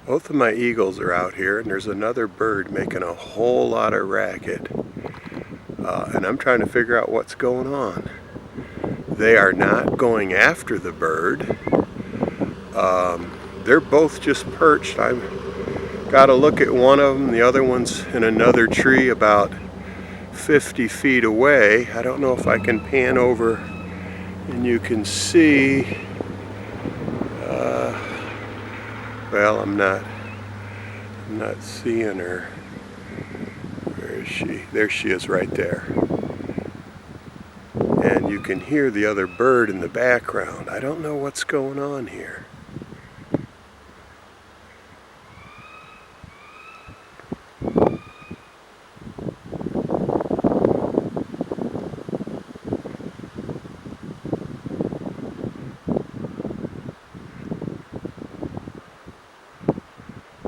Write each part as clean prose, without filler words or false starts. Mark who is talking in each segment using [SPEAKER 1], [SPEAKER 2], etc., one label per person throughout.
[SPEAKER 1] Both of my eagles are out here, and there's another bird making a whole lot of racket. And I'm trying to figure out what's going on. They are not going after the bird. They're both just perched. I've got to look at one of them. The other one's in another tree about 50 feet away. I don't know if I can pan over and you can see. Well, I'm not seeing her. Where is she? There she is right there. And you can hear the other bird in the background. I don't know what's going on here.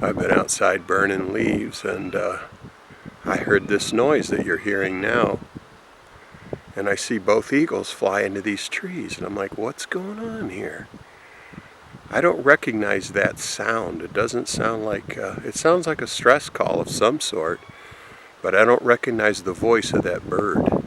[SPEAKER 1] I've been outside burning leaves, and I heard this noise that you're hearing now. And I see both eagles fly into these trees, and I'm like, what's going on here? I don't recognize that sound. It doesn't sound like, it sounds like a stress call of some sort, but I don't recognize the voice of that bird.